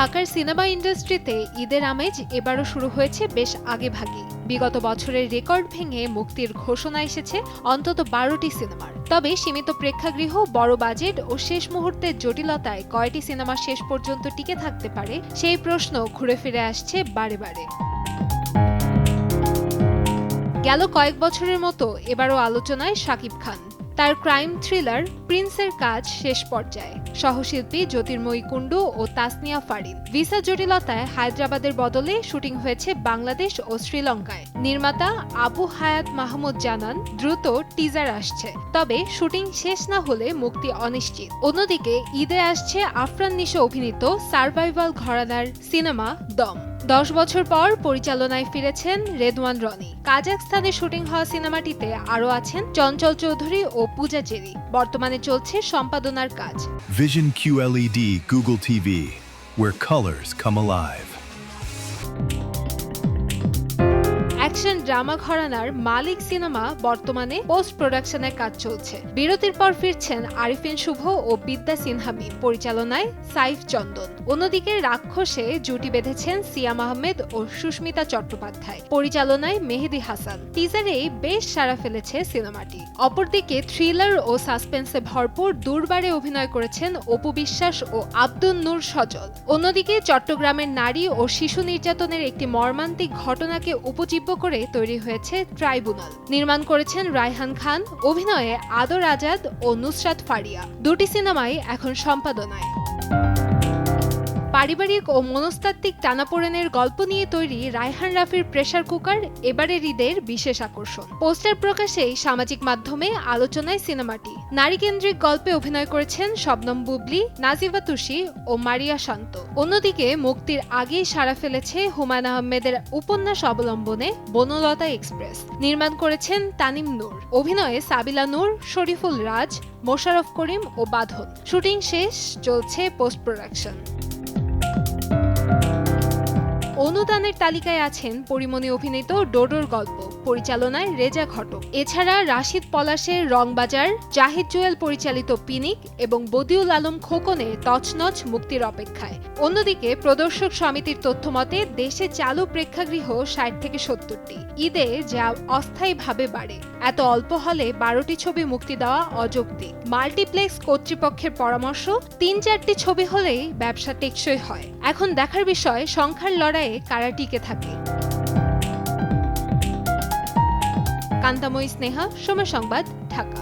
ঢাকার সিনেমা ইন্ডাস্ট্রিতে ঈদের আমেজ এবারও শুরু হয়েছে বেশ আগেভাগেই। বিগত বছরের রেকর্ড ভেঙে মুক্তির ঘোষণা এসেছে অন্তত 12টি সিনেমার। তবে সীমিত প্রেক্ষাগৃহ, বড় বাজেট ও শেষ মুহূর্তের জটিলতায় কয়টি সিনেমা শেষ পর্যন্ত টিকে থাকতে পারে সেই প্রশ্ন ঘুরে ফিরে আসছে বারে বারে। গেল কয়েক বছরের মতো এবারও আলোচনায় শাকিব খান। তার ক্রাইম থ্রিলার প্রিন্সের কাজ শেষ পর্যায়ে। সহশিল্পী জ্যোতির্ময়ী কুণ্ডু ও তাসনিয়া ফারিন। ভিসা জটিলতায় হায়দ্রাবাদের বদলে শুটিং হয়েছে বাংলাদেশ ও শ্রীলঙ্কায়। নির্মাতা আবু হায়াত মাহমুদ জানান, দ্রুত টিজার আসছে, তবে শুটিং শেষ না হলে মুক্তি অনিশ্চিত। অন্যদিকে ঈদে আসছে আফরান নিশো অভিনীত সার্ভাইভাল ঘরানার সিনেমা দম। 10 বছর পর পরিচালনায় ফিরেছেন রেদওয়ান রনি। কাজাখস্তানে শুটিং হওয়া সিনেমাটিতে আরও আছেন চঞ্চল চৌধুরী ও পূজা জেরি। বর্তমানে চলছে সম্পাদনার কাজ। Vision QLED Google TV, where colors come alive. Action drama ঘরানার মালিক সিনেমা বর্তমানে পোস্ট প্রোডাকশনের কাজ চলছে। বিরতির পর ফিরছেন আরিফিন শুভ ও বিদ্যা সিনহা মিম। পরিচালনায় সাইফ চন্দন। অন্যদিকে রাক্ষসে জুটি বেঁধেছেন সিয়াম আহমেদ ও সুস্মিতা চট্টোপাধ্যায়। পরিচালনায় মেহেদী হাসান। টিজারেই বেশ সাড়া ফেলেছে সিনেমাটি। অপরদিকে থ্রিলার ও সাসপেন্সে ভরপুর দুর্বারে অভিনয় করেছেন অপু বিশ্বাস ও আব্দুন নূর সজল। অন্যদিকে চট্টগ্রামের নারী ও শিশু নির্যাতনের একটি মর্মান্তিক ঘটনাকে উপজীব্য করে তৈরি হয়েছে ট্রাইব্যুনাল। নির্মাণ করেছেন রায়হান খান। অভিনয়ে আদর আজাদ ও নুসরাত ফারিয়া। দুটি সিনেমাই এখন সম্পাদনায়। পারিবারিক ও মনস্তাত্ত্বিক টানাপোড়েনের গল্প নিয়ে তৈরি রায়হান রাফির প্রেসার কুকার এবারের ঈদের বিশেষ আকর্ষণ। পোস্টার প্রকাশেই সামাজিক মাধ্যমে আলোচনায় সিনেমাটি। নারীকেন্দ্রিক গল্পে অভিনয় করেছেন শবনম বুবলি, নাজিবা তুষি ও মারিয়া শান্ত। অন্যদিকে মুক্তির আগেই সাড়া ফেলেছে হুমায়ুন আহমেদের উপন্যাস অবলম্বনে বনলতা এক্সপ্রেস। নির্মাণ করেছেন তানিম নূর। অভিনয়ে সাবিলা নূর, শরীফুল রাজ, মোশাররফ করিম ও বাঁধন। শুটিং শেষ, চলছে পোস্ট প্রোডাকশন। অনুদানের তালিকায় আছেন পরিমণি অভিনীত ডোডোর গল্প। পরিচালনায় রেজা ঘটক। এছাড়া রাশিদ পলাশের রংবাজার, জাহিদ জুয়েল পরিচালিত পিনিক এবং বদিউল আলম খোকনের তছনছ মুক্তির অপেক্ষায়। অন্যদিকে প্রদর্শক সমিতির তথ্যমতে দেশে চালু প্রেক্ষাগৃহ 60 থেকে 70টি। ঈদে যা অস্থায়ীভাবে বাড়ে। এত অল্প হলে 12টি ছবি মুক্তি দেওয়া অযৌক্তিক। মাল্টিপ্লেক্স কর্তৃপক্ষের পরামর্শ, 3-4টি ছবি হলেই ব্যবসা টেকসই হয়। এখন দেখার বিষয় সংখ্যার লড়াইয়ে কারা টিকে থাকে। কান্তাময়ী স্নেহা, সময় সংবাদ, ঢাকা।